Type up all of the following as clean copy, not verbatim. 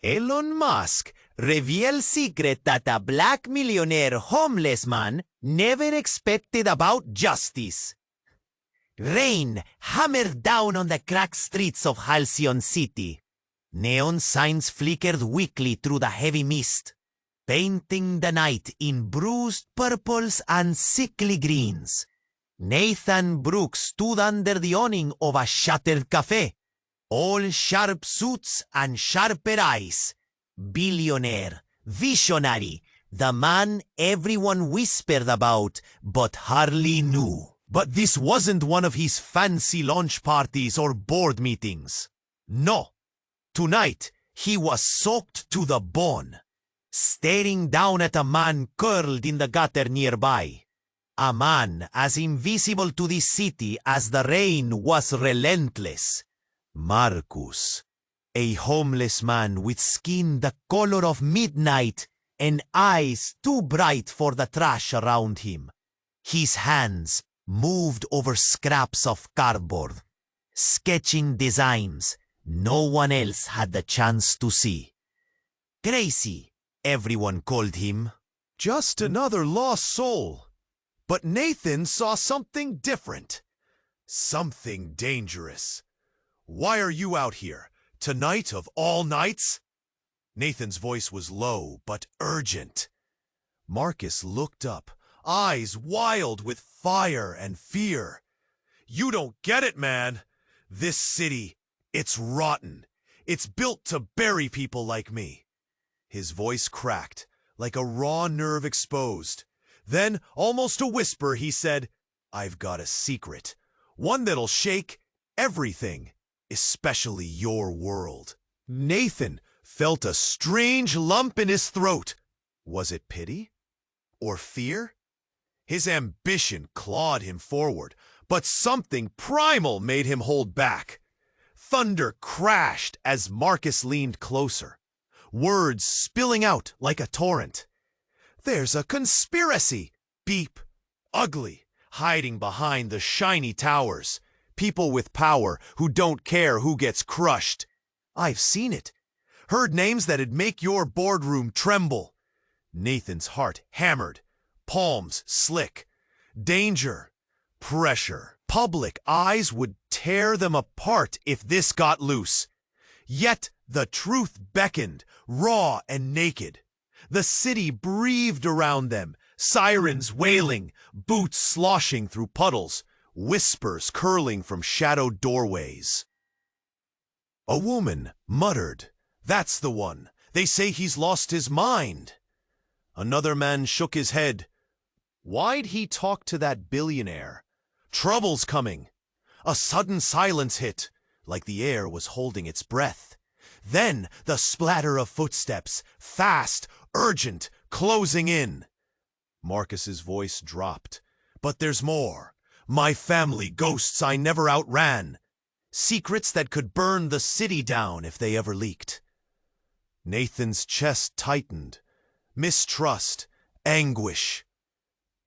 Elon Musk reveals secret that a black millionaire homeless man never expected about justice. Rain hammered down on the cracked streets of Halcyon City. Neon signs flickered weakly through the heavy mist, painting the night in bruised purples and sickly greens. Nathan Brooks stood under the awning of a shuttered cafe, all sharp suits and sharper eyes. Billionaire, visionary, the man everyone whispered about but hardly knew. But this wasn't one of his fancy launch parties or board meetings. No. Tonight, he was soaked to the bone, staring down at a man curled in the gutter nearby. A man as invisible to the city as the rain was relentless. Marcus, a homeless man with skin the color of midnight and eyes too bright for the trash around him. His hands moved over scraps of cardboard, sketching designs no one else had the chance to see. Crazy, everyone called him. Just another lost soul. But Nathan saw something different. Something dangerous. Why are you out here, tonight of all nights? Nathan's voice was low but urgent. Marcus looked up, eyes wild with fire and fear. You don't get it, man. This city, it's rotten. It's built to bury people like me. His voice cracked, like a raw nerve exposed. Then, almost a whisper, he said, I've got a secret. One that'll shake everything, especially your world. Nathan felt a strange lump in his throat. Was it pity? Or fear? His ambition clawed him forward, but something primal made him hold back. Thunder crashed as Marcus leaned closer, words spilling out like a torrent. There's a conspiracy! Beep. Ugly, hiding behind the shiny towers. People with power who don't care who gets crushed. I've seen it. Heard names that'd make your boardroom tremble. Nathan's heart hammered, palms slick. Danger, pressure. Public eyes would tear them apart if this got loose. Yet the truth beckoned, raw and naked. The city breathed around them, sirens wailing, boots sloshing through puddles, whispers curling from shadowed doorways. A woman muttered, That's the one. They say he's lost his mind. Another man shook his head. Why'd he talk to that billionaire? Trouble's coming. A sudden silence hit, like the air was holding its breath. Then the splatter of footsteps, fast, urgent, closing in. Marcus's voice dropped. But there's more. My family, ghosts I never outran. Secrets that could burn the city down if they ever leaked. Nathan's chest tightened. Mistrust, anguish.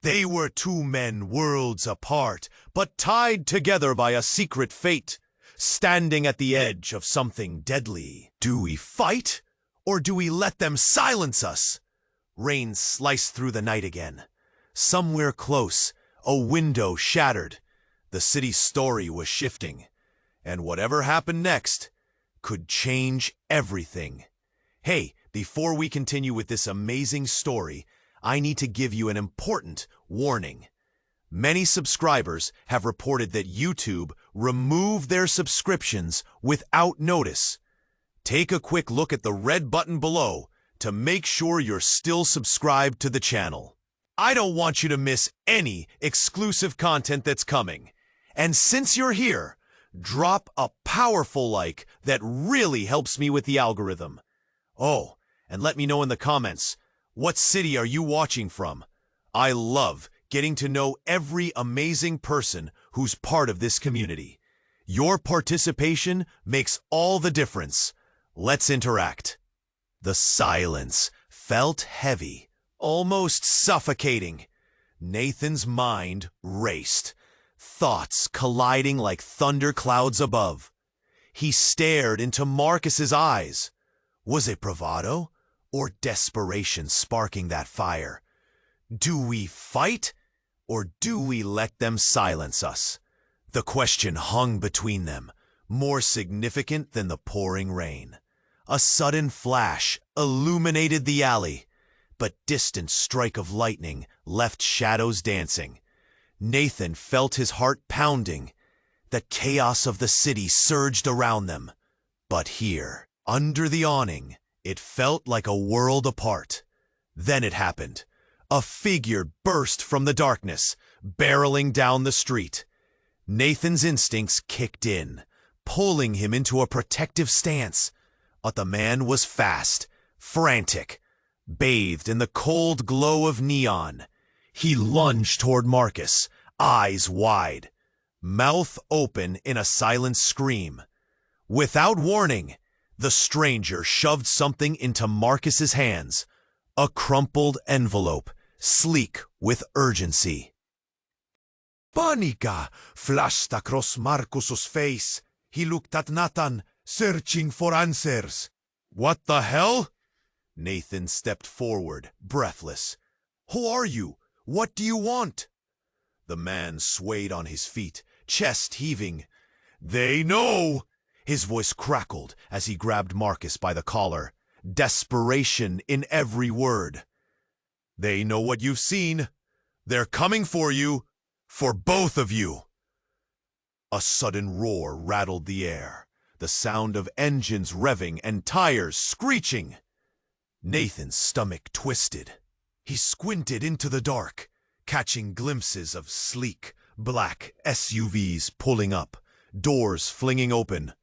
They were two men worlds apart, but tied together by a secret fate, standing at the edge of something deadly. Do we fight? Or do we let them silence us? Rain sliced through the night again. Somewhere close, a window shattered. The city's story was shifting. And whatever happened next could change everything. Hey, before we continue with this amazing story, I need to give you an important warning. Many subscribers have reported that YouTube removed their subscriptions without notice. Take a quick look at the red button below to make sure you're still subscribed to the channel. I don't want you to miss any exclusive content that's coming. And since you're here, drop a powerful like that really helps me with the algorithm. Oh, and let me know in the comments, what city are you watching from? I love getting to know every amazing person who's part of this community. Your participation makes all the difference. Let's interact. The silence felt heavy, almost suffocating. Nathan's mind raced, thoughts colliding like thunderclouds above. He stared into Marcus's eyes. Was it bravado or desperation sparking that fire? Do we fight or do we let them silence us? The question hung between them, more significant than the pouring rain. A sudden flash illuminated the alley, but distant strike of lightning left shadows dancing. Nathan felt his heart pounding. The chaos of the city surged around them. But here, under the awning, it felt like a world apart. Then it happened. A figure burst from the darkness, barreling down the street. Nathan's instincts kicked in, pulling him into a protective stance. But the man was fast, frantic, bathed in the cold glow of neon. He lunged toward Marcus, eyes wide, mouth open in a silent scream. Without warning, the stranger shoved something into Marcus's hands, a crumpled envelope, sleek with urgency. Panica flashed across Marcus's face. He looked at Nathan, searching for answers. What the hell? Nathan stepped forward, breathless. Who are you? What do you want? The man swayed on his feet, chest heaving. They know! His voice crackled as he grabbed Marcus by the collar, desperation in every word. They know what you've seen. They're coming for you, for both of you. A sudden roar rattled the air, the sound of engines revving and tires screeching. Nathan's stomach twisted. He squinted into the dark, catching glimpses of sleek, black SUVs pulling up, doors flinging open.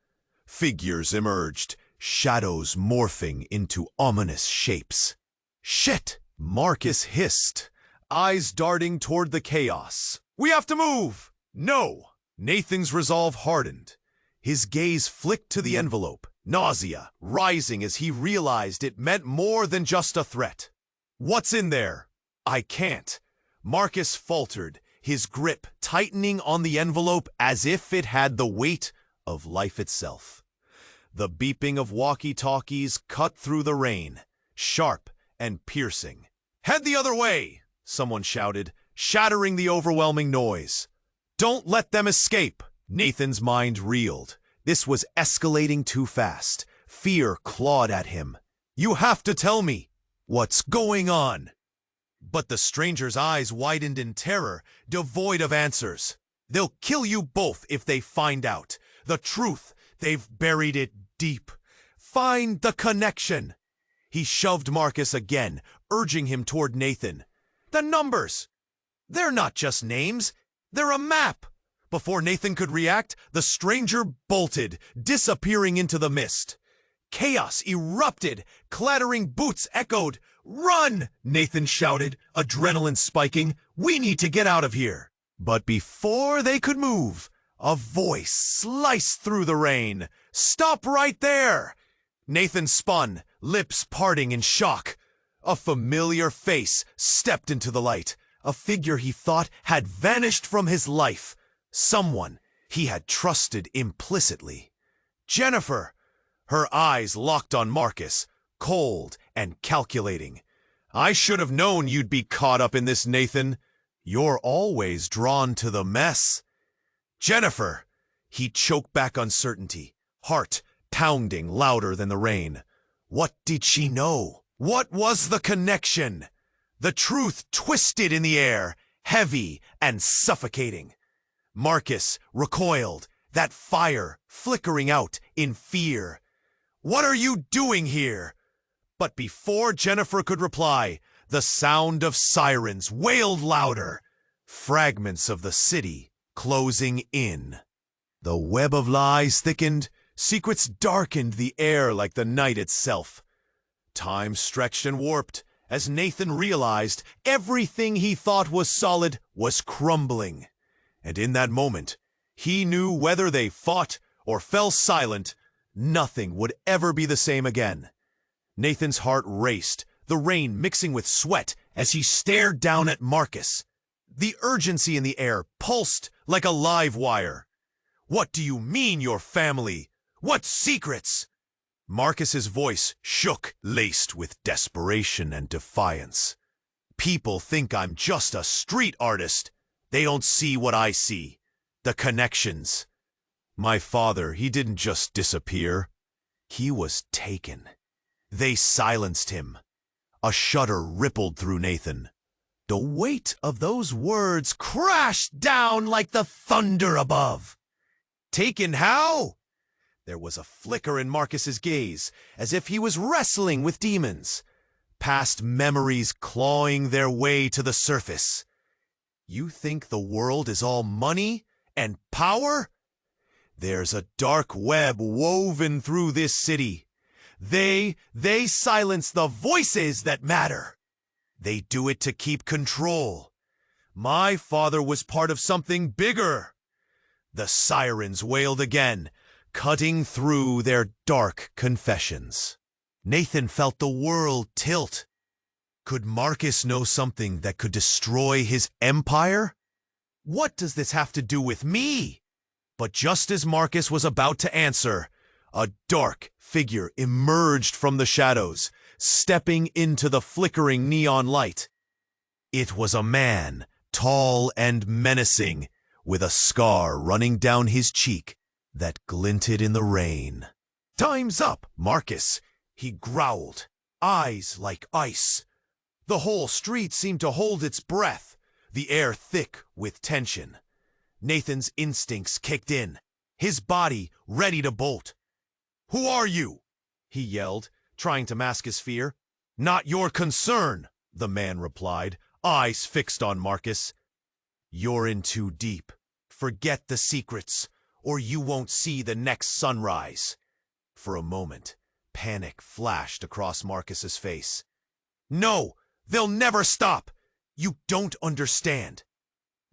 Figures emerged, shadows morphing into ominous shapes. Shit! Marcus hissed, eyes darting toward the chaos. We have to move! No! Nathan's resolve hardened. His gaze flicked to the envelope, nausea rising as he realized it meant more than just a threat. What's in there? I can't. Marcus faltered, his grip tightening on the envelope as if it had the weight of life itself. The beeping of walkie-talkies cut through the rain, sharp and piercing. Head the other way, someone shouted, shattering the overwhelming noise. Don't let them escape. Nathan's mind reeled. This was escalating too fast. Fear clawed at him. You have to tell me what's going on. But the stranger's eyes widened in terror, devoid of answers. They'll kill you both if they find out. The truth, they've buried it deep. Find the connection. He shoved Marcus again, urging him toward Nathan. The numbers! They're not just names. They're a map. Before Nathan could react, the stranger bolted, disappearing into the mist. Chaos erupted, clattering boots echoed. Run! Nathan shouted, adrenaline spiking. We need to get out of here. But before they could move, a voice sliced through the rain. Stop right there! Nathan spun, lips parting in shock. A familiar face stepped into the light, a figure he thought had vanished from his life. Someone he had trusted implicitly. Jennifer! Her eyes locked on Marcus, cold and calculating. I should have known you'd be caught up in this, Nathan. You're always drawn to the mess. Jennifer! He choked back uncertainty, heart pounding louder than the rain. What did she know? What was the connection? The truth twisted in the air, heavy and suffocating. Marcus recoiled, that fire flickering out in fear. What are you doing here? But before Jennifer could reply, the sound of sirens wailed louder. Fragments of the city closing in. The web of lies thickened, secrets darkened the air like the night itself. Time stretched and warped as Nathan realized everything he thought was solid was crumbling. And in that moment, he knew whether they fought or fell silent, nothing would ever be the same again. Nathan's heart raced, the rain mixing with sweat as he stared down at Marcus. The urgency in the air pulsed like a live wire. What do you mean, your family? What secrets? Marcus's voice shook, laced with desperation and defiance. People think I'm just a street artist. They don't see what I see. The connections. My father, he didn't just disappear. He was taken. They silenced him. A shudder rippled through Nathan. The weight of those words crashed down like the thunder above. Taken how? There was a flicker in Marcus's gaze, as if he was wrestling with demons. Past memories clawing their way to the surface. You think the world is all money and power? There's a dark web woven through this city. They silence the voices that matter. They do it to keep control. My father was part of something bigger. The sirens wailed again, cutting through their dark confessions. Nathan felt the world tilt. Could Marcus know something that could destroy his empire? What does this have to do with me? But just as Marcus was about to answer, a dark figure emerged from the shadows, stepping into the flickering neon light. It was a man, tall and menacing, with a scar running down his cheek that glinted in the rain. "Time's up, Marcus," he growled, eyes like ice. The whole street seemed to hold its breath, the air thick with tension. Nathan's instincts kicked in, his body ready to bolt. "Who are you?" he yelled, trying to mask his fear. "Not your concern," the man replied, eyes fixed on Marcus. "You're in too deep. Forget the secrets, or you won't see the next sunrise." For a moment, panic flashed across Marcus's face. "No, they'll never stop. You don't understand."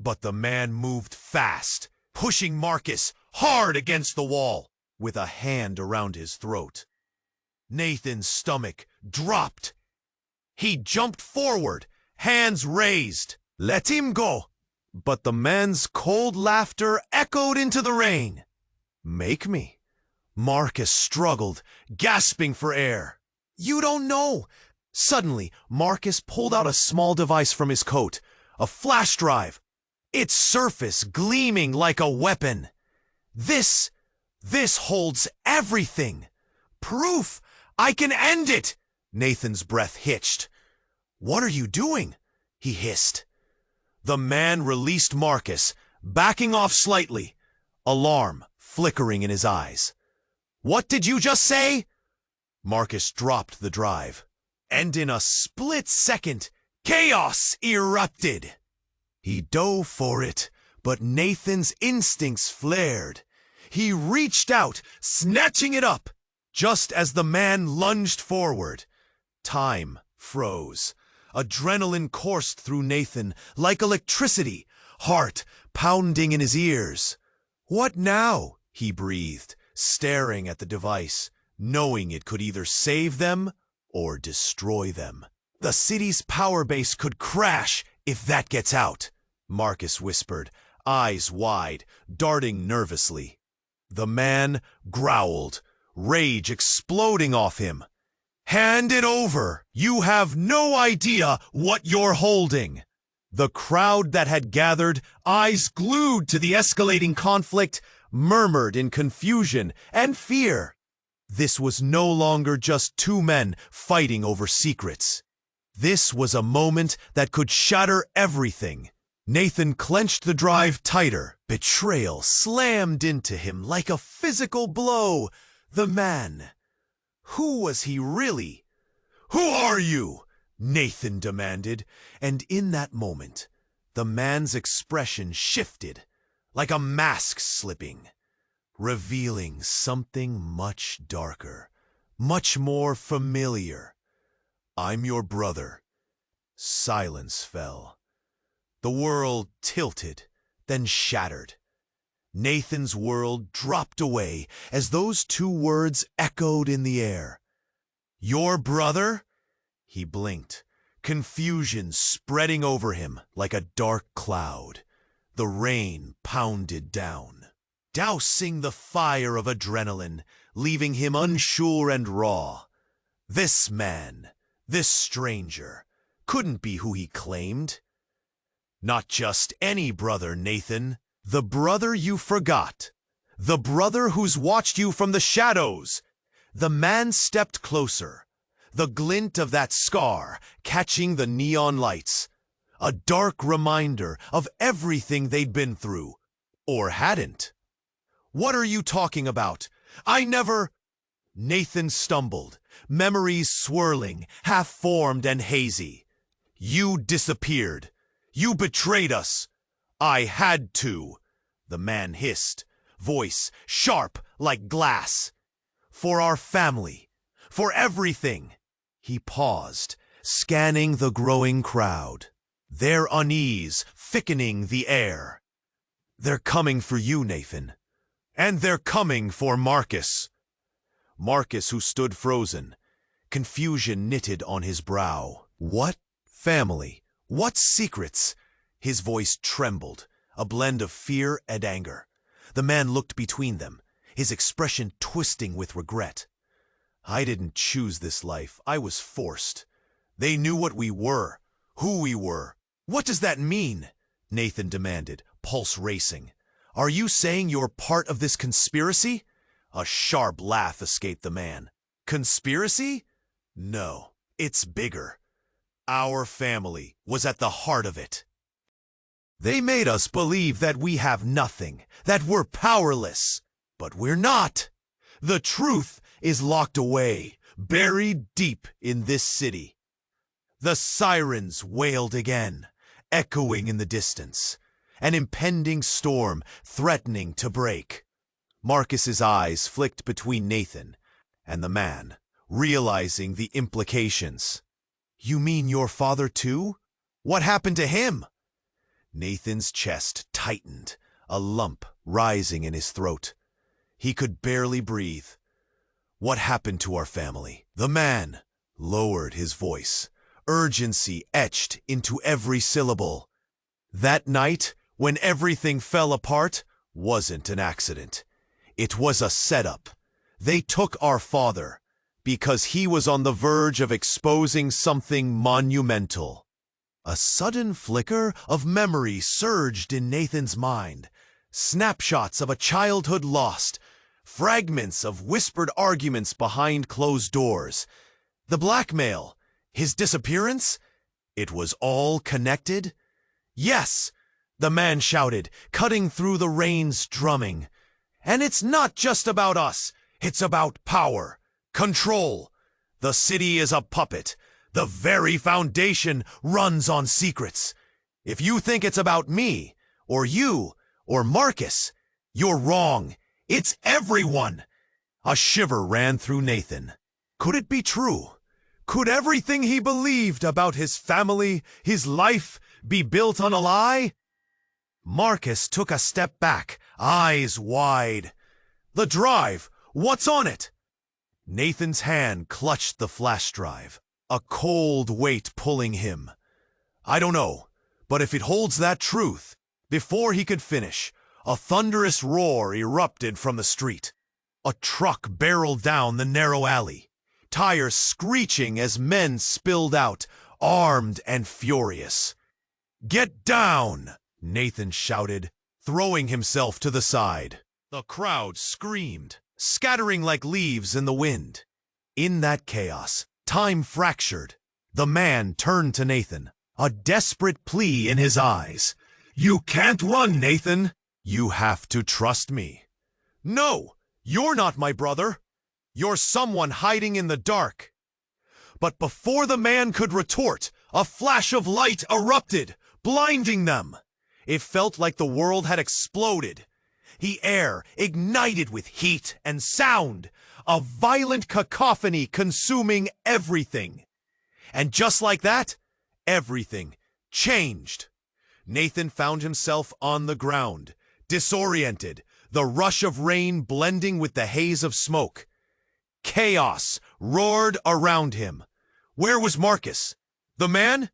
But the man moved fast, pushing Marcus hard against the wall, with a hand around his throat. Nathan's stomach dropped. He jumped forward, hands raised. "Let him go." But the man's cold laughter echoed into the rain. "Make me?" Marcus struggled, gasping for air. "You don't know." Suddenly, Marcus pulled out a small device from his coat, a flash drive, its surface gleaming like a weapon. This holds everything. Proof I can end it." Nathan's breath hitched. "What are you doing?" he hissed. The man released Marcus, backing off slightly, alarm flickering in his eyes. "What did you just say?" Marcus dropped the drive, and in a split second, chaos erupted. He dove for it, but Nathan's instincts flared. He reached out, snatching it up. Just as the man lunged forward, time froze. Adrenaline coursed through Nathan like electricity, heart pounding in his ears. "What now?" he breathed, staring at the device, knowing it could either save them or destroy them. "The city's power base could crash if that gets out," Marcus whispered, eyes wide, darting nervously. The man growled, rage exploding off him. "Hand it over! You have no idea what you're holding!" The crowd that had gathered, eyes glued to the escalating conflict, murmured in confusion and fear. This was no longer just two men fighting over secrets. This was a moment that could shatter everything. Nathan clenched the drive tighter. Betrayal slammed into him like a physical blow. The man. Who was he really? "Who are you?" Nathan demanded, and in that moment, the man's expression shifted, like a mask slipping, revealing something much darker, much more familiar. "I'm your brother." Silence fell. The world tilted, then shattered. Nathan's world dropped away as those two words echoed in the air. "Your brother?" He blinked, confusion spreading over him like a dark cloud. The rain pounded down, dousing the fire of adrenaline, leaving him unsure and raw. This man, this stranger, couldn't be who he claimed. Not just any brother, Nathan. The brother you forgot. The brother who's watched you from the shadows. The man stepped closer, the glint of that scar catching the neon lights. A dark reminder of everything they'd been through. Or hadn't. What are you talking about? I never... Nathan stumbled, memories swirling, half-formed and hazy. You disappeared. You betrayed us. I had to, the man hissed, voice sharp like glass. For our family, for everything. He paused, scanning the growing crowd, their unease thickening the air. They're coming for you, Nathan. And they're coming for Marcus. Marcus, who stood frozen, confusion knitted on his brow. What family? What secrets? His voice trembled, a blend of fear and anger. The man looked between them, his expression twisting with regret. I didn't choose this life. I was forced. They knew what we were, who we were. What does that mean? Nathan demanded, pulse racing. Are you saying you're part of this conspiracy? A sharp laugh escaped the man. Conspiracy? No, it's bigger. Our family was at the heart of it. They made us believe that we have nothing, that we're powerless. But we're not. The truth is locked away, buried deep in this city. The sirens wailed again, echoing in the distance, an impending storm threatening to break. Marcus's eyes flicked between Nathan and the man, realizing the implications. You mean your father too? What happened to him? Nathan's chest tightened, a lump rising in his throat. He could barely breathe. What happened to our family? The man lowered his voice, urgency etched into every syllable. That night, when everything fell apart, wasn't an accident. It was a setup. They took our father because he was on the verge of exposing something monumental. A sudden flicker of memory surged in Nathan's mind. Snapshots of a childhood lost, fragments of whispered arguments behind closed doors. The blackmail, his disappearance, it was all connected? Yes, the man shouted, cutting through the rain's drumming. And it's not just about us, it's about power, control. The city is a puppet. The very foundation runs on secrets. If you think it's about me, or you, or Marcus, you're wrong. It's everyone. A shiver ran through Nathan. Could it be true? Could everything he believed about his family, his life, be built on a lie? Marcus took a step back, eyes wide. The drive, what's on it? Nathan's hand clutched the flash drive, a cold weight pulling him. I don't know, but if it holds that truth, before he could finish, a thunderous roar erupted from the street. A truck barreled down the narrow alley, tires screeching as men spilled out, armed and furious. Get down! Nathan shouted, throwing himself to the side. The crowd screamed, scattering like leaves in the wind. In that chaos, time fractured. The man turned to Nathan, a desperate plea in his eyes. You can't run, Nathan. You have to trust me. No, you're not my brother. You're someone hiding in the dark. But before the man could retort, a flash of light erupted, blinding them. It felt like the world had exploded. The air ignited with heat and sound, a violent cacophony consuming everything. And just like that, everything changed. Nathan found himself on the ground, disoriented, the rush of rain blending with the haze of smoke. Chaos roared around him. Where was Marcus? The man?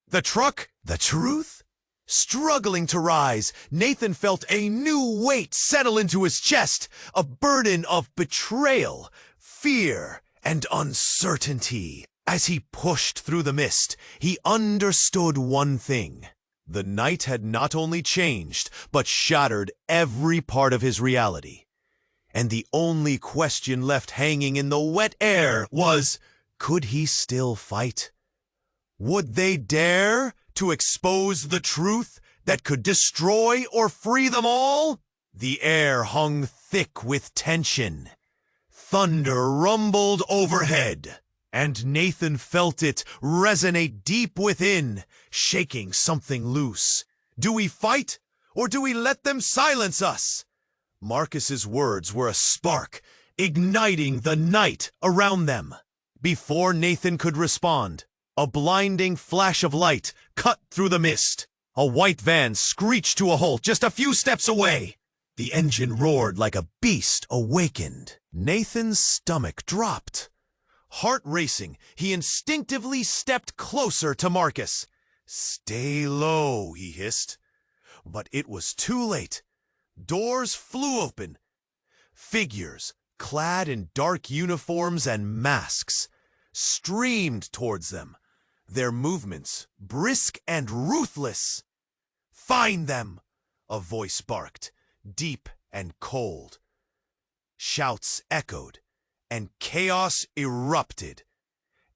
The truck? The truth? Struggling to rise, Nathan felt a new weight settle into his chest, a burden of betrayal, fear, and uncertainty. As he pushed through the mist, he understood one thing. The night had not only changed, but shattered every part of his reality. And the only question left hanging in the wet air was, could he still fight? Would they dare to expose the truth that could destroy or free them all? The air hung thick with tension. Thunder rumbled overhead, and Nathan felt it resonate deep within, shaking something loose. Do we fight, or do we let them silence us? Marcus's words were a spark, igniting the night around them. Before Nathan could respond, a blinding flash of light cut through the mist. A white van screeched to a halt just a few steps away. The engine roared like a beast awakened. Nathan's stomach dropped. Heart racing, he instinctively stepped closer to Marcus. "Stay low," he hissed. But it was too late. Doors flew open. Figures, clad in dark uniforms and masks, streamed towards them. Their movements brisk and ruthless. "Find them!" a voice barked, deep and cold. Shouts echoed, and chaos erupted.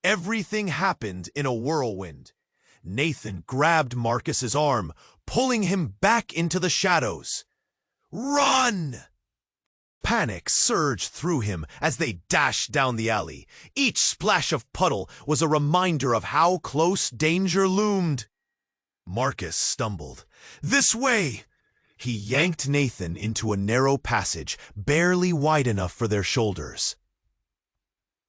Everything happened in a whirlwind. Nathan grabbed Marcus's arm, pulling him back into the shadows. "Run!" Panic surged through him as they dashed down the alley. Each splash of puddle was a reminder of how close danger loomed. Marcus stumbled. "This way!" He yanked Nathan into a narrow passage, barely wide enough for their shoulders.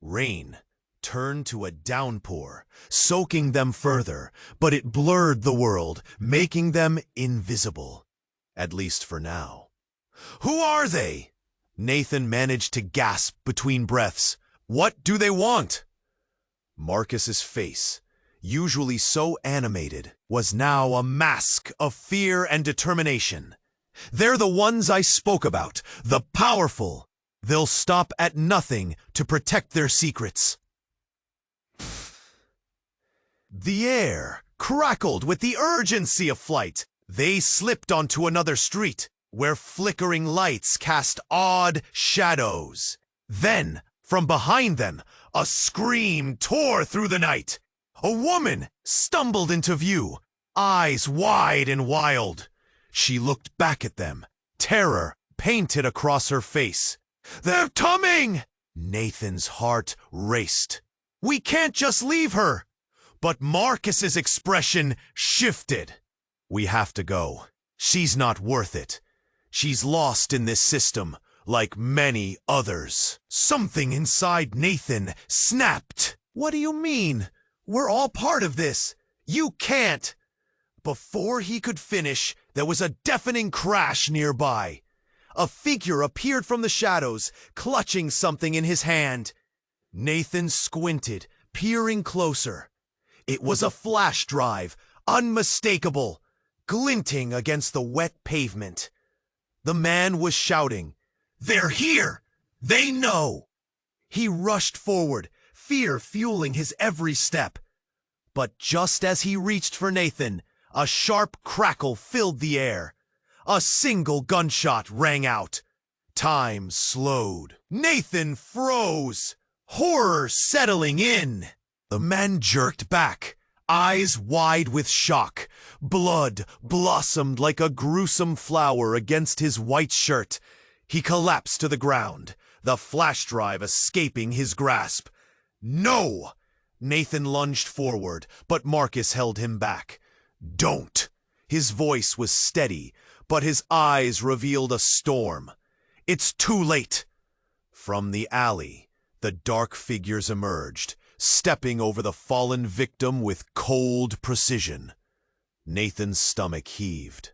Rain turned to a downpour, soaking them further, but it blurred the world, making them invisible. At least for now. "Who are they?" Nathan managed to gasp between breaths. "What do they want?" Marcus's face, usually so animated, was now a mask of fear and determination. "They're the ones I spoke about, the powerful. They'll stop at nothing to protect their secrets." The air crackled with the urgency of flight. They slipped onto another street, where flickering lights cast odd shadows. Then, from behind them, a scream tore through the night. A woman stumbled into view, eyes wide and wild. She looked back at them, terror painted across her face. "They're coming!" Nathan's heart raced. "We can't just leave her!" But Marcus's expression shifted. "We have to go. She's not worth it. She's lost in this system, like many others." Something inside Nathan snapped. "What do you mean? We're all part of this. You can't." Before he could finish, there was a deafening crash nearby. A figure appeared from the shadows, clutching something in his hand. Nathan squinted, peering closer. It was a flash drive, unmistakable, glinting against the wet pavement. The man was shouting, "They're here! They know!" He rushed forward, fear fueling his every step. But just as he reached for Nathan, a sharp crackle filled the air. A single gunshot rang out. Time slowed. Nathan froze, horror settling in. The man jerked back, eyes wide with shock. Blood blossomed like a gruesome flower against his white shirt. He collapsed to the ground, the flash drive escaping his grasp. "No!" Nathan lunged forward, but Marcus held him back. "Don't!" His voice was steady, but his eyes revealed a storm. "It's too late!" From the alley, the dark figures emerged, stepping over the fallen victim with cold precision. Nathan's stomach heaved.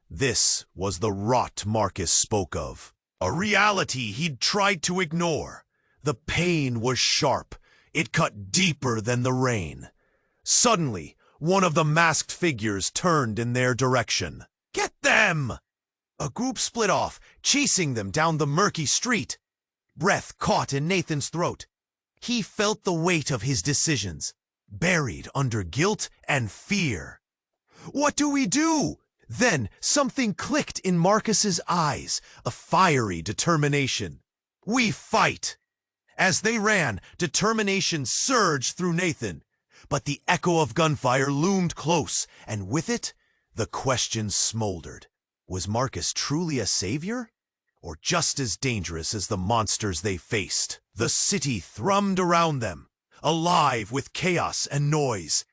This was the rot Marcus spoke of, a reality he'd tried to ignore. The pain was sharp. It cut deeper than the rain. Suddenly, one of the masked figures turned in their direction. Get them! A group split off, chasing them down the murky street. Breath caught in Nathan's throat. He felt the weight of his decisions, buried under guilt and fear. What do we do? Then something clicked in Marcus's eyes, a fiery determination. We fight! As they ran, determination surged through Nathan. But the echo of gunfire loomed close, and with it, the question smoldered. Was Marcus truly a savior? Or just as dangerous as the monsters they faced? The city thrummed around them, alive with chaos and noise.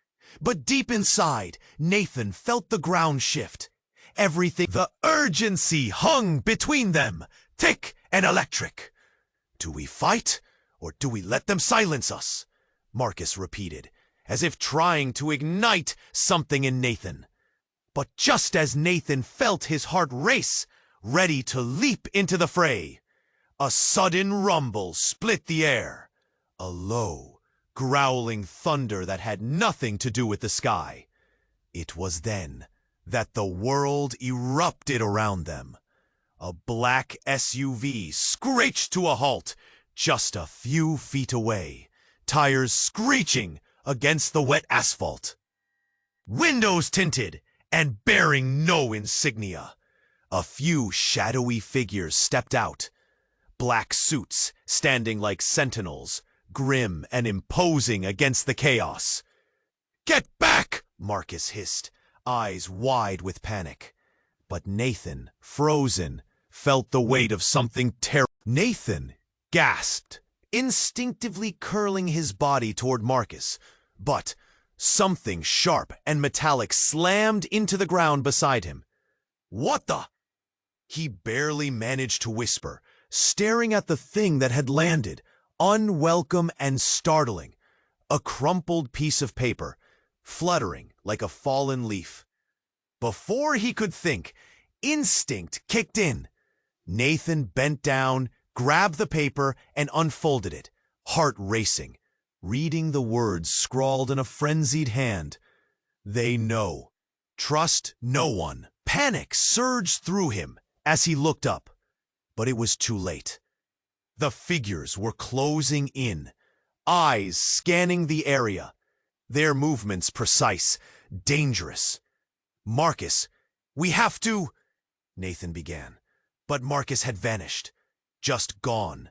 But deep inside, Nathan felt the ground shift. Everything, the urgency hung between them, thick and electric. Do we fight, or do we let them silence us? Marcus repeated, as if trying to ignite something in Nathan. But just as Nathan felt his heart race, ready to leap into the fray, a sudden rumble split the air. A low, growling thunder that had nothing to do with the sky. It was then that the world erupted around them. A black SUV screeched to a halt just a few feet away, tires screeching against the wet asphalt. Windows tinted and bearing no insignia. A few shadowy figures stepped out. Black suits standing like sentinels, grim and imposing against the chaos. Get back! Marcus hissed, eyes wide with panic. But Nathan, frozen, felt the weight of something terrible. Nathan gasped, instinctively curling his body toward Marcus. But something sharp and metallic slammed into the ground beside him. What the? He barely managed to whisper, staring at the thing that had landed, unwelcome and startling. A crumpled piece of paper, fluttering like a fallen leaf. Before he could think, instinct kicked in. Nathan bent down, grabbed the paper, and unfolded it, heart racing, reading the words scrawled in a frenzied hand. They know. Trust no one. Panic surged through him as he looked up, but it was too late. The figures were closing in, eyes scanning the area, their movements precise, dangerous. Marcus, we have to... Nathan began, but Marcus had vanished, just gone.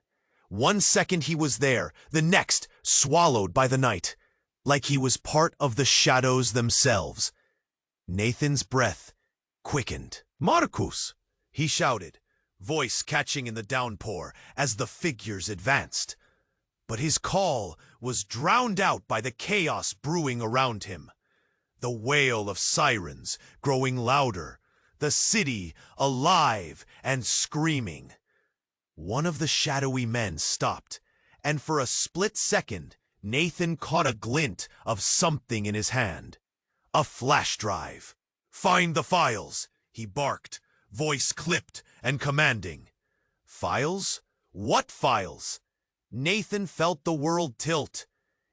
1 second he was there, the next swallowed by the night, like he was part of the shadows themselves. Nathan's breath quickened. Marcus, he shouted, voice catching in the downpour as the figures advanced. But his call was drowned out by the chaos brewing around him. The wail of sirens growing louder, the city alive and screaming. One of the shadowy men stopped, and for a split second, Nathan caught a glint of something in his hand. A flash drive. Find the files, he barked, voice clipped and commanding. Files? What files? Nathan felt the world tilt.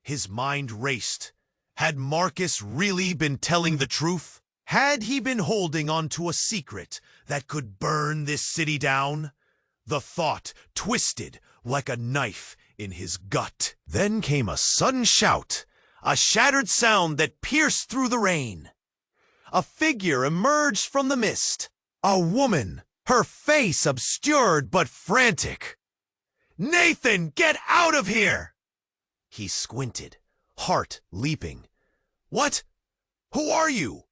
His mind raced. Had Marcus really been telling the truth? Had he been holding on to a secret that could burn this city down? The thought twisted like a knife in his gut. Then came a sudden shout, a shattered sound that pierced through the rain. A figure emerged from the mist. A woman, her face obscured but frantic. Nathan, get out of here! He squinted, heart leaping. What? Who are you?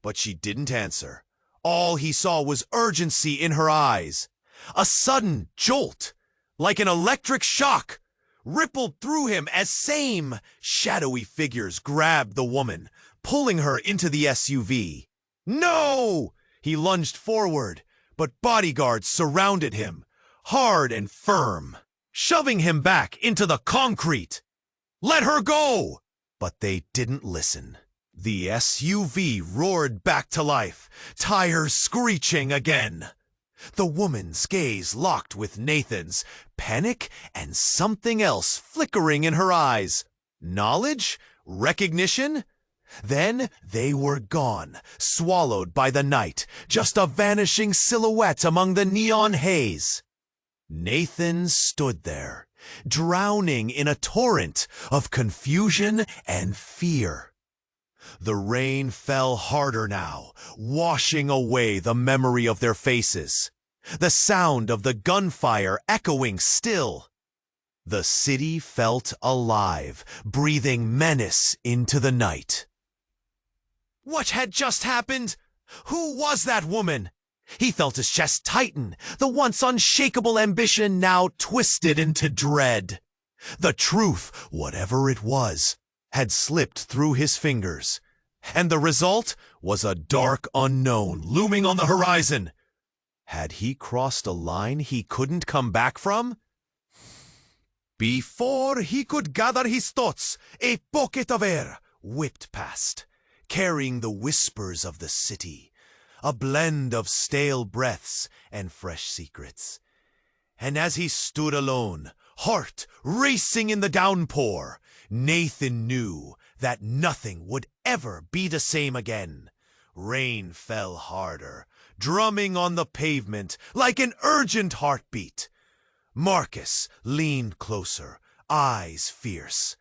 But she didn't answer. All he saw was urgency in her eyes. A sudden jolt, like an electric shock, rippled through him as same shadowy figures grabbed the woman, pulling her into the SUV. No! He lunged forward, but bodyguards surrounded him, hard and firm, shoving him back into the concrete. Let her go! But they didn't listen. The SUV roared back to life, tires screeching again. The woman's gaze locked with Nathan's, panic and something else flickering in her eyes. Knowledge? Recognition? Then they were gone, swallowed by the night, just a vanishing silhouette among the neon haze. Nathan stood there, drowning in a torrent of confusion and fear. The rain fell harder now, washing away the memory of their faces, the sound of the gunfire echoing still. The city felt alive, breathing menace into the night. What had just happened? Who was that woman? He felt his chest tighten, the once unshakable ambition now twisted into dread. The truth, whatever it was, had slipped through his fingers, and the result was a dark unknown looming on the horizon. Had he crossed a line he couldn't come back from? Before he could gather his thoughts, a pocket of air whipped past, carrying the whispers of the city, a blend of stale breaths and fresh secrets. And as he stood alone, heart racing in the downpour, Nathan knew that nothing would ever be the same again. Rain fell harder, drumming on the pavement like an urgent heartbeat. Marcus leaned closer, eyes fierce.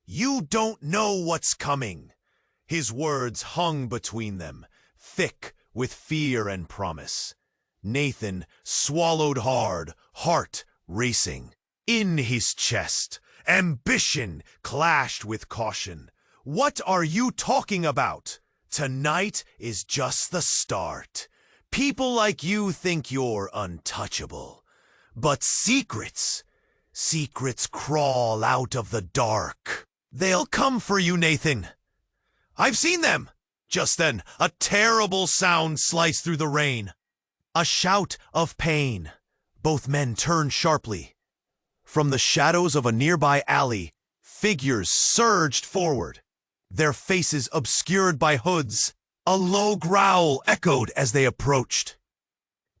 "You don't know what's coming." His words hung between them, thick with fear and promise. Nathan swallowed hard, heart racing. In his chest, ambition clashed with caution. "What are you talking about? Tonight is just the start. People like you think you're untouchable. But secrets crawl out of the dark. They'll come for you, Nathan. I've seen them." Just then, a terrible sound sliced through the rain. A shout of pain. Both men turned sharply. From the shadows of a nearby alley, figures surged forward, their faces obscured by hoods. A low growl echoed as they approached.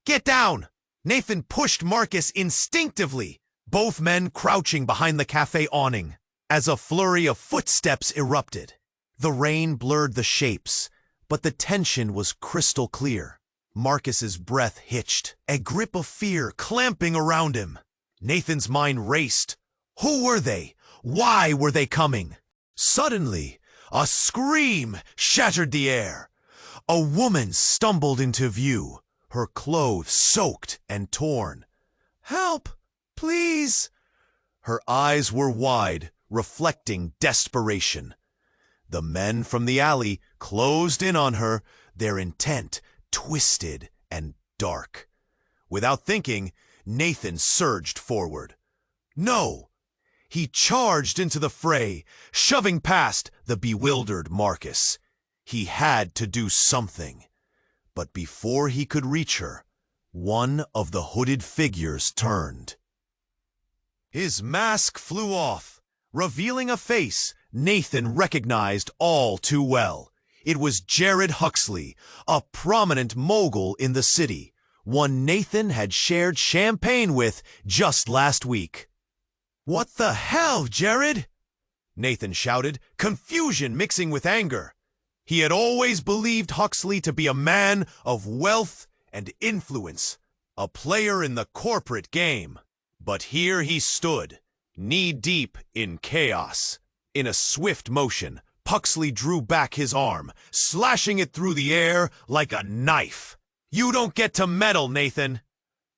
"Get down!" Nathan pushed Marcus instinctively, both men crouching behind the cafe awning, as a flurry of footsteps erupted. The rain blurred the shapes, but the tension was crystal clear. Marcus's breath hitched, a grip of fear clamping around him. Nathan's mind raced. Who were they? Why were they coming? Suddenly, a scream shattered the air. A woman stumbled into view, her clothes soaked and torn. "Help! Please!" Her eyes were wide, reflecting desperation. The men from the alley closed in on her, their intent twisted and dark. Without thinking, Nathan surged forward. No! He charged into the fray, shoving past the bewildered Marcus. He had to do something. But before he could reach her, one of the hooded figures turned. His mask flew off, revealing a face Nathan recognized all too well. It was Jared Huxley, a prominent mogul in the city, one Nathan had shared champagne with just last week. "What the hell, Jared?" Nathan shouted, confusion mixing with anger. He had always believed Huxley to be a man of wealth and influence, a player in the corporate game. But here he stood, knee-deep in chaos. In a swift motion, Huxley drew back his arm, slashing it through the air like a knife. "You don't get to meddle, Nathan."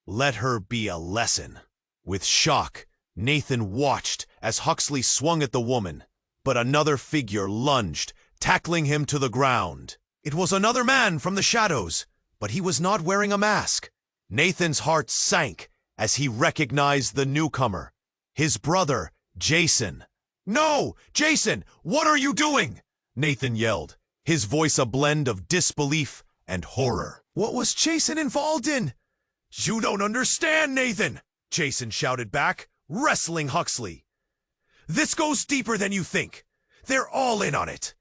Let her be a lesson. With shock, Nathan watched as Huxley swung at the woman, but another figure lunged, tackling him to the ground. It was another man from the shadows, but he was not wearing a mask. Nathan's heart sank as he recognized the newcomer, his brother, Jason. "No! Jason, what are you doing?" Nathan yelled, his voice a blend of disbelief and horror. "What was Jason involved in?" "You don't understand, Nathan!" Jason shouted back, wrestling Huxley. "This goes deeper than you think. They're all in on it."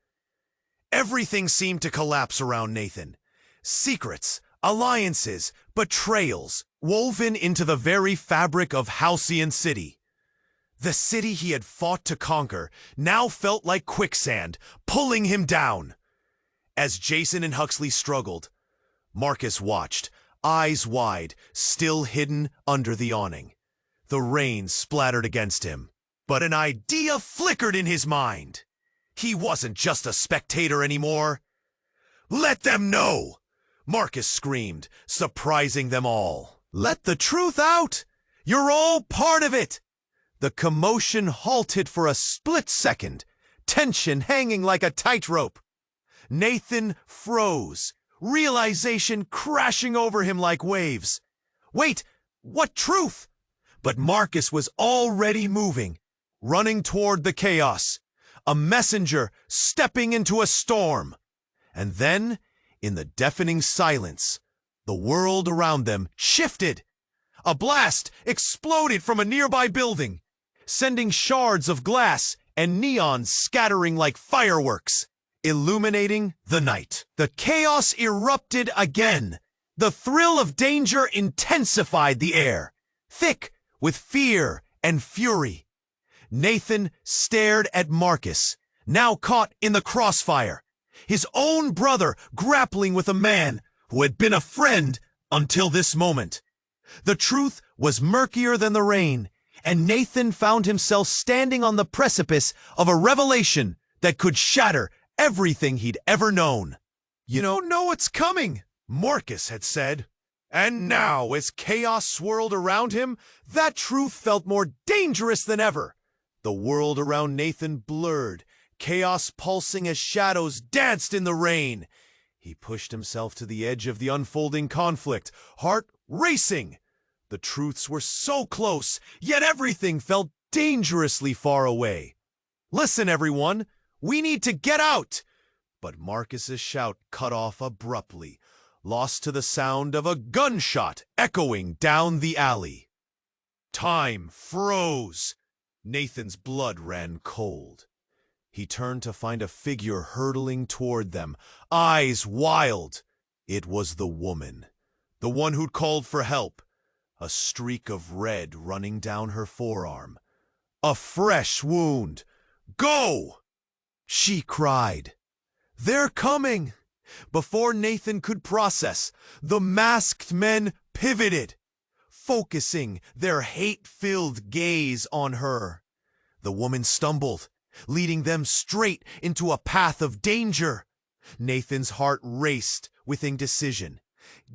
Everything seemed to collapse around Nathan. Secrets, alliances, betrayals, woven into the very fabric of Halcyon City. The city he had fought to conquer now felt like quicksand, pulling him down. As Jason and Huxley struggled, Marcus watched, eyes wide, still hidden under the awning. The rain splattered against him, but an idea flickered in his mind. He wasn't just a spectator anymore. "Let them know!" Marcus screamed, surprising them all. "Let the truth out! You're all part of it!" The commotion halted for a split second, tension hanging like a tightrope. Nathan froze, realization crashing over him like waves. Wait, what truth? But Marcus was already moving, running toward the chaos, a messenger stepping into a storm. And then, in the deafening silence, the world around them shifted. A blast exploded from a nearby building, sending shards of glass and neon scattering like fireworks, illuminating the night. The chaos erupted again. The thrill of danger intensified the air, thick with fear and fury. Nathan stared at Marcus, now caught in the crossfire, his own brother grappling with a man who had been a friend until this moment. The truth was murkier than the rain, and Nathan found himself standing on the precipice of a revelation that could shatter everything he'd ever known. "You don't know what's coming," Marcus had said. And now, as chaos swirled around him, that truth felt more dangerous than ever. The world around Nathan blurred, chaos pulsing as shadows danced in the rain. He pushed himself to the edge of the unfolding conflict, heart racing. The truths were so close, yet everything felt dangerously far away. "Listen, everyone, we need to get out!" But Marcus's shout cut off abruptly, lost to the sound of a gunshot echoing down the alley. Time froze. Nathan's blood ran cold. He turned to find a figure hurtling toward them, eyes wild. It was the woman, the one who'd called for help, a streak of red running down her forearm. A fresh wound. "Go!" she cried. "They're coming!" Before Nathan could process, the masked men pivoted, focusing their hate-filled gaze on her. The woman stumbled, leading them straight into a path of danger. Nathan's heart raced with indecision.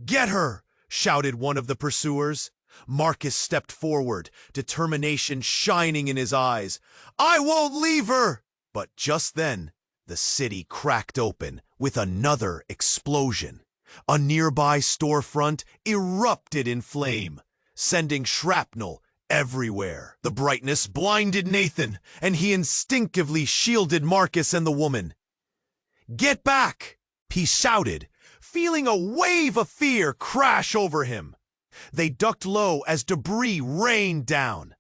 "Get her!" shouted one of the pursuers. Marcus stepped forward, determination shining in his eyes. "I won't leave her!" But just then, the city cracked open with another explosion. A nearby storefront erupted in flame, sending shrapnel everywhere. The brightness blinded Nathan, and he instinctively shielded Marcus and the woman. "Get back!" he shouted, feeling a wave of fear crash over him. They ducked low as debris rained down.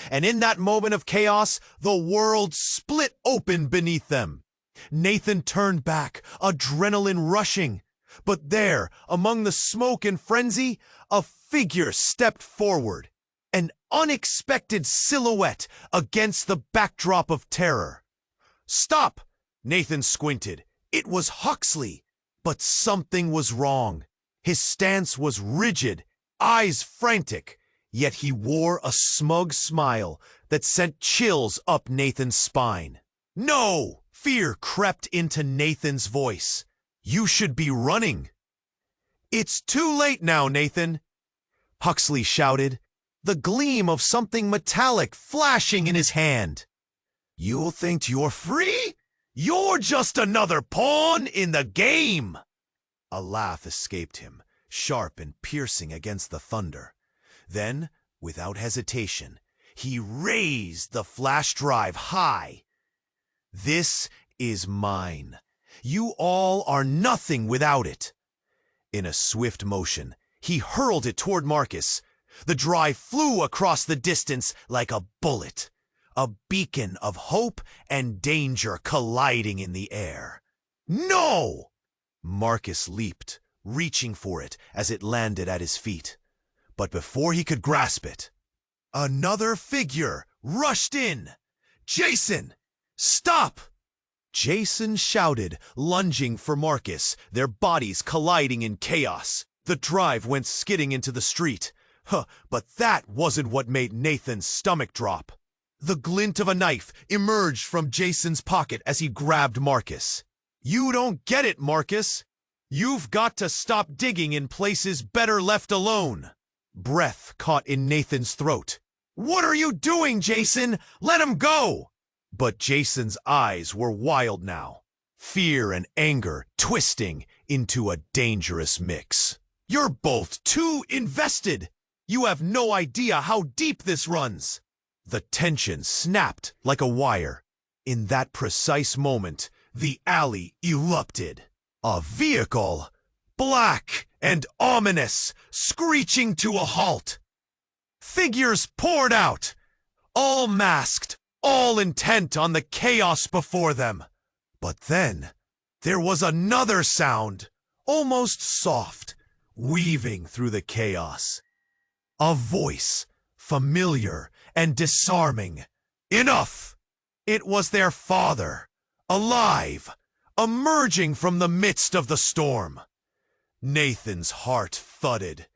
And in that moment of chaos, the world split open beneath them. Nathan turned back, adrenaline rushing. But there, among the smoke and frenzy, a figure stepped forward. An unexpected silhouette against the backdrop of terror. "Stop!" Nathan squinted. It was Huxley. But something was wrong. His stance was rigid, eyes frantic, yet he wore a smug smile that sent chills up Nathan's spine. "No!" Fear crept into Nathan's voice. "You should be running." "It's too late now, Nathan," Huxley shouted, the gleam of something metallic flashing in his hand. "You think you're free? You're just another pawn in the game!" A laugh escaped him, sharp and piercing against the thunder. Then, without hesitation, he raised the flash drive high. "This is mine. You all are nothing without it." In a swift motion, he hurled it toward Marcus. The drive flew across the distance like a bullet, a beacon of hope and danger colliding in the air. "No!" Marcus leaped, reaching for it as it landed at his feet. But before he could grasp it, another figure rushed in. "Jason, stop!" Jason shouted, lunging for Marcus, their bodies colliding in chaos. The drive went skidding into the street. But that wasn't what made Nathan's stomach drop. The glint of a knife emerged from Jason's pocket as he grabbed Marcus. "You don't get it, Marcus. You've got to stop digging in places better left alone." Breath caught in Nathan's throat. "What are you doing, Jason? Let him go!" But Jason's eyes were wild now, fear and anger twisting into a dangerous mix. "You're both too invested. You have no idea how deep this runs." The tension snapped like a wire. In that precise moment, the alley erupted. A vehicle, black and ominous, screeching to a halt. Figures poured out, all masked, all intent on the chaos before them. But then, there was another sound, almost soft, weaving through the chaos. A voice, familiar and disarming. Enough! It was their father, alive, emerging from the midst of the storm. Nathan's heart thudded.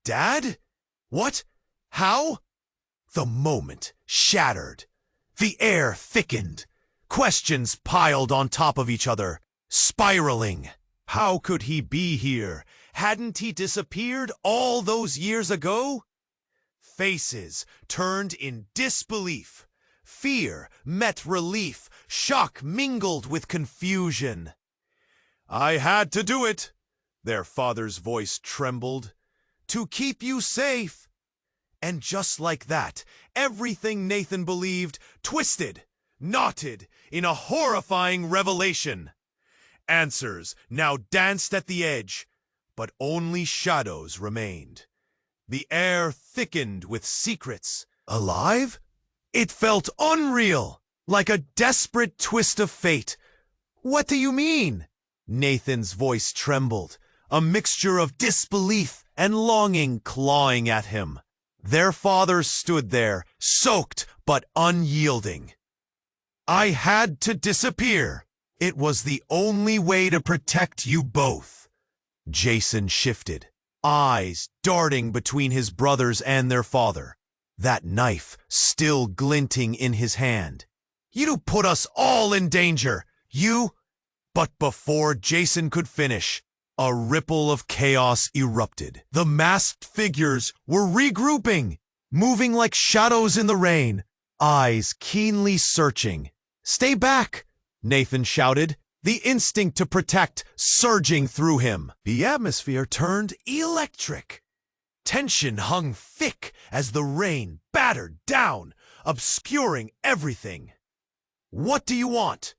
"Dad? What? How?" The moment shattered. The air thickened. Questions piled on top of each other, spiraling. How could he be here? Hadn't he disappeared all those years ago? Faces turned in disbelief. Fear met relief. Shock mingled with confusion. "I had to do it," their father's voice trembled, "to keep you safe." And just like that, everything Nathan believed twisted, knotted in a horrifying revelation. Answers now danced at the edge, but only shadows remained. The air thickened with secrets. Alive? It felt unreal, like a desperate twist of fate. "What do you mean?" Nathan's voice trembled, a mixture of disbelief and longing clawing at him. Their father stood there, soaked but unyielding. "I had to disappear. It was the only way to protect you both." Jason shifted, eyes darting between his brothers and their father, that knife still glinting in his hand. "You put us all in danger, you—" But before Jason could finish, a ripple of chaos erupted. The masked figures were regrouping, moving like shadows in the rain, eyes keenly searching. "Stay back!" Nathan shouted, the instinct to protect surging through him. The atmosphere turned electric. Tension hung thick as the rain battered down, obscuring everything. "What do you want?"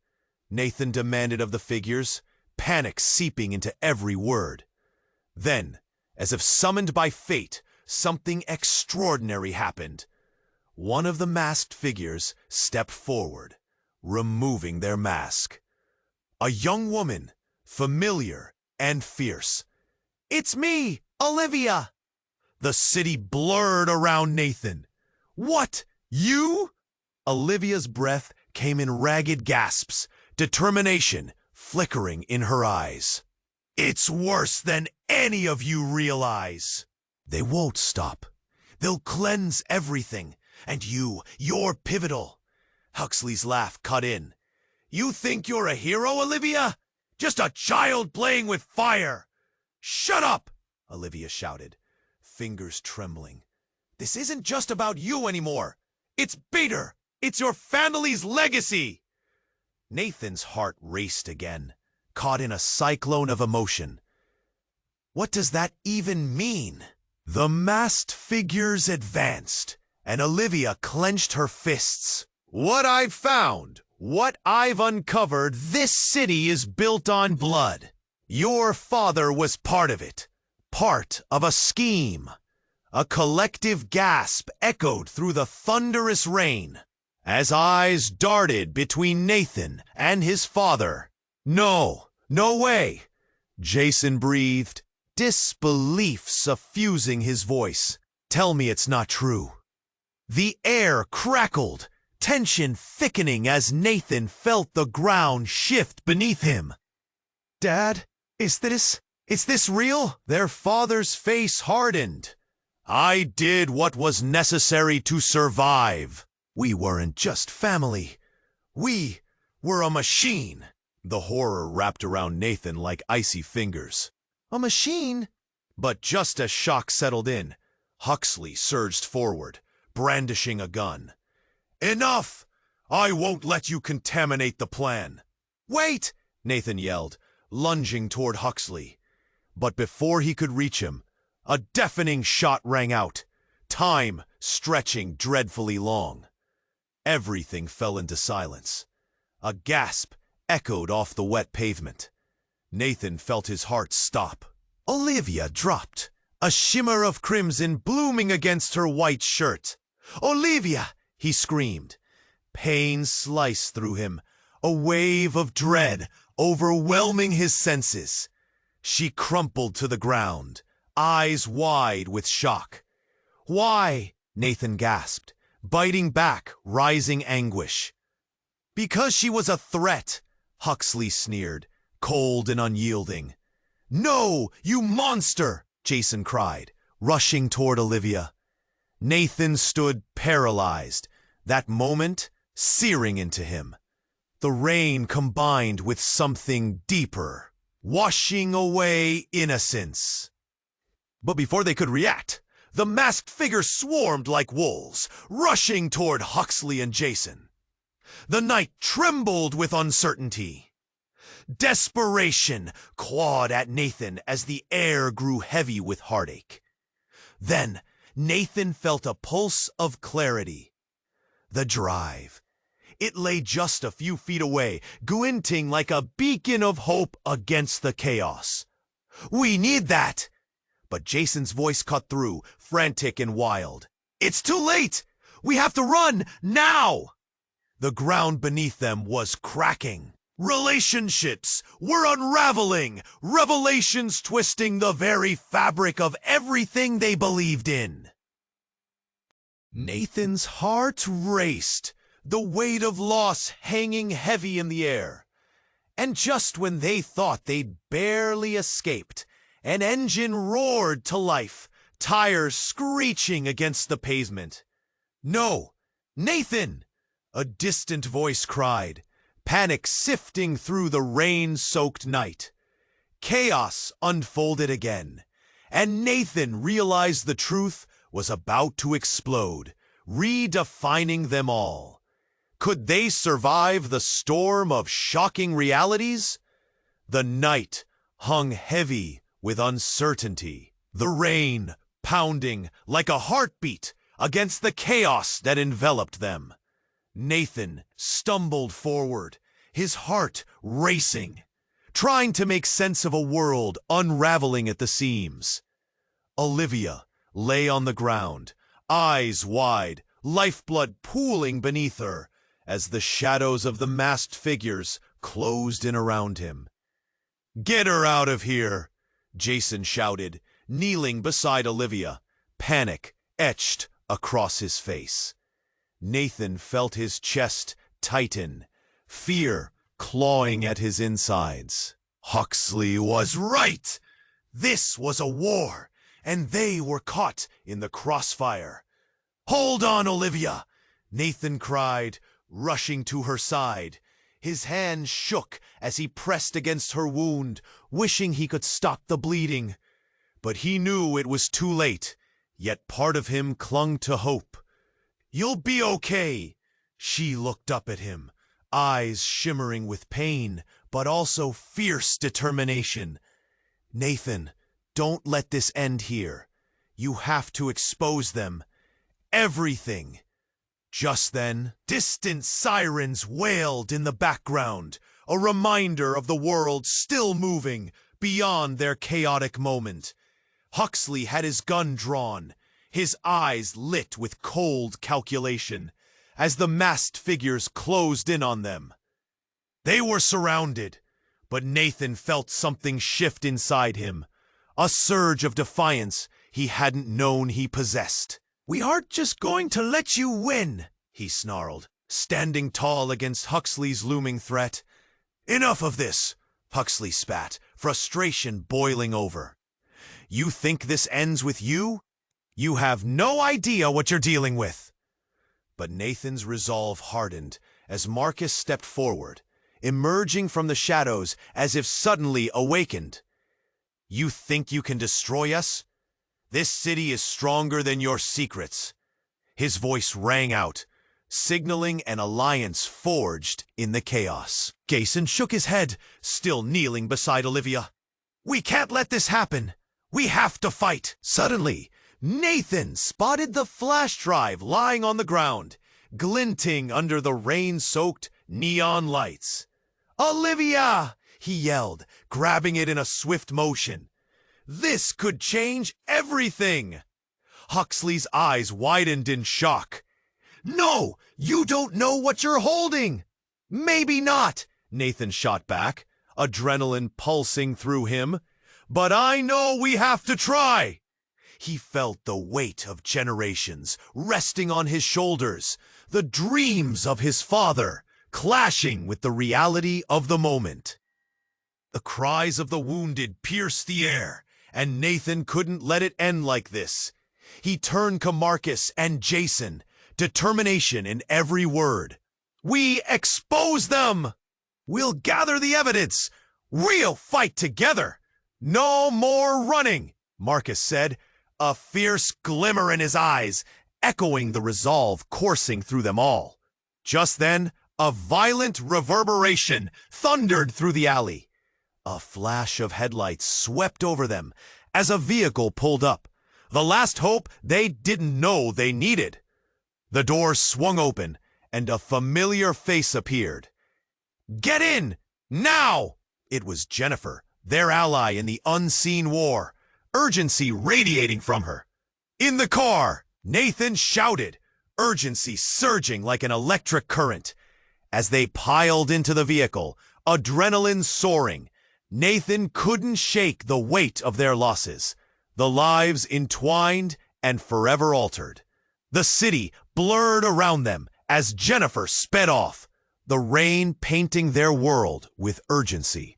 Nathan demanded of the figures, panic seeping into every word. Then, as if summoned by fate, something extraordinary happened. One of the masked figures stepped forward, removing their mask. A young woman, familiar and fierce. "It's me, Olivia!" The city blurred around Nathan. "What? You?" Olivia's breath came in ragged gasps, determination flickering in her eyes. "It's worse than any of you realize. They won't stop. They'll cleanse everything, and you're pivotal." Huxley's laugh cut in. "You think you're a hero, Olivia? Just a child playing with fire." "Shut up!" Olivia shouted, fingers trembling. "This isn't just about you anymore. It's Bader. It's your family's legacy." Nathan's heart raced again, caught in a cyclone of emotion. What does that even mean? The masked figures advanced, and Olivia clenched her fists. "What I've found, what I've uncovered, this city is built on blood. Your father was part of it, part of a scheme." A collective gasp echoed through the thunderous rain, as eyes darted between Nathan and his father. "No, no way," Jason breathed, disbelief suffusing his voice. "Tell me it's not true." The air crackled, tension thickening as Nathan felt the ground shift beneath him. "Dad, is this real?" Their father's face hardened. "I did what was necessary to survive. We weren't just family. We were a machine." The horror wrapped around Nathan like icy fingers. "A machine?" But just as shock settled in, Huxley surged forward, brandishing a gun. "Enough! I won't let you contaminate the plan." "Wait!" Nathan yelled, lunging toward Huxley. But before he could reach him, a deafening shot rang out, time stretching dreadfully long. Everything fell into silence. A gasp echoed off the wet pavement. Nathan felt his heart stop. Olivia dropped, a shimmer of crimson blooming against her white shirt. "Olivia!" he screamed. Pain sliced through him, a wave of dread overwhelming his senses. She crumpled to the ground, eyes wide with shock. "Why?" Nathan gasped, biting back rising anguish. "Because she was a threat," Huxley sneered, cold and unyielding. "No, you monster!" Jason cried, rushing toward Olivia. Nathan stood paralyzed, that moment searing into him. The rain combined with something deeper, washing away innocence. But before they could react, the masked figures swarmed like wolves, rushing toward Huxley and Jason. The night trembled with uncertainty. Desperation clawed at Nathan as the air grew heavy with heartache. Then Nathan felt a pulse of clarity. The drive. It lay just a few feet away, glinting like a beacon of hope against the chaos. "We need that!" But Jason's voice cut through, frantic and wild. "It's too late! We have to run, now!" The ground beneath them was cracking. Relationships were unraveling, revelations twisting the very fabric of everything they believed in. Nathan's heart raced, the weight of loss hanging heavy in the air. And just when they thought they'd barely escaped, an engine roared to life, tires screeching against the pavement. "No, Nathan!" a distant voice cried, panic sifting through the rain-soaked night. Chaos unfolded again, and Nathan realized the truth was about to explode, redefining them all. Could they survive the storm of shocking realities? The night hung heavy with uncertainty, the rain pounding like a heartbeat against the chaos that enveloped them. Nathan stumbled forward, his heart racing, trying to make sense of a world unraveling at the seams. Olivia lay on the ground, eyes wide, lifeblood pooling beneath her, as the shadows of the masked figures closed in around him. "Get her out of here!" Jason shouted, kneeling beside Olivia, panic etched across his face. Nathan felt his chest tighten, fear clawing at his insides. Huxley was right! This was a war, and they were caught in the crossfire. "Hold on, Olivia!" Nathan cried, rushing to her side. His hand shook as he pressed against her wound, wishing he could stop the bleeding. But he knew it was too late, yet part of him clung to hope. "You'll be okay." She looked up at him, eyes shimmering with pain, but also fierce determination. "Nathan, don't let this end here. You have to expose them. Everything." Just then, distant sirens wailed in the background, a reminder of the world still moving beyond their chaotic moment. Huxley had his gun drawn, his eyes lit with cold calculation, as the masked figures closed in on them. They were surrounded, but Nathan felt something shift inside him, a surge of defiance he hadn't known he possessed. We aren't just going to let you win, he snarled, standing tall against Huxley's looming threat. Enough of this, Huxley spat, frustration boiling over. You think this ends with you? You have no idea what you're dealing with. But Nathan's resolve hardened as Marcus stepped forward, emerging from the shadows as if suddenly awakened. You think you can destroy us? This city is stronger than your secrets. His voice rang out, signaling an alliance forged in the chaos. Jason shook his head, still kneeling beside Olivia. We can't let this happen. We have to fight. Suddenly, Nathan spotted the flash drive lying on the ground, glinting under the rain-soaked neon lights. Olivia! He yelled, grabbing it in a swift motion. This could change everything! Huxley's eyes widened in shock. No! You don't know what you're holding! Maybe not, Nathan shot back, adrenaline pulsing through him. But I know we have to try! He felt the weight of generations resting on his shoulders, the dreams of his father clashing with the reality of the moment. The cries of the wounded pierced the air, and Nathan couldn't let it end like this. He turned to Marcus and Jason, determination in every word. We expose them! We'll gather the evidence! We'll fight together! No more running, Marcus said, a fierce glimmer in his eyes, echoing the resolve coursing through them all. Just then, a violent reverberation thundered through the alley. A flash of headlights swept over them as a vehicle pulled up, the last hope they didn't know they needed. The doors swung open, and a familiar face appeared. Get in! Now! It was Jennifer, their ally in the unseen war, urgency radiating from her. In the car, Nathan shouted, urgency surging like an electric current. As they piled into the vehicle, adrenaline soaring, Nathan couldn't shake the weight of their losses, the lives entwined and forever altered. The city blurred around them as Jennifer sped off, the rain painting their world with urgency.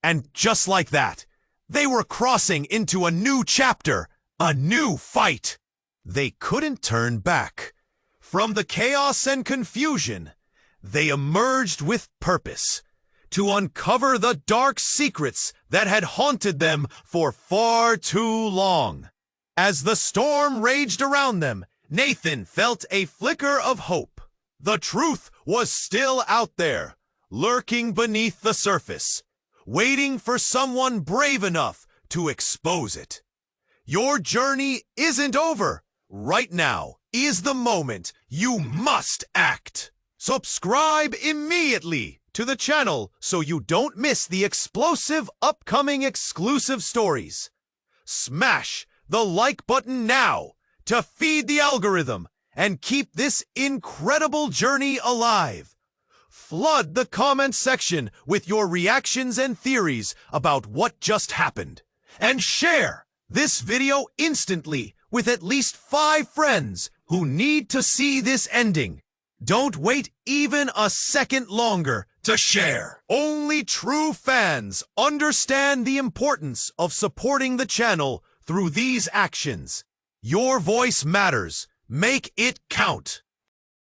And just like that, they were crossing into a new chapter, a new fight. They couldn't turn back. From the chaos and confusion, they emerged with purpose, to uncover the dark secrets that had haunted them for far too long. As the storm raged around them, Nathan felt a flicker of hope. The truth was still out there, lurking beneath the surface, waiting for someone brave enough to expose it. Your journey isn't over. Right now is the moment you must act. Subscribe immediately to the channel so you don't miss the explosive upcoming exclusive stories. Smash the like button now to feed the algorithm and keep this incredible journey alive. Flood the comment section with your reactions and theories about what just happened. And share this video instantly with at least 5 friends who need to see this ending. Don't wait even a second longer to share. Only true fans understand the importance of supporting the channel through these actions. Your voice matters. Make it count.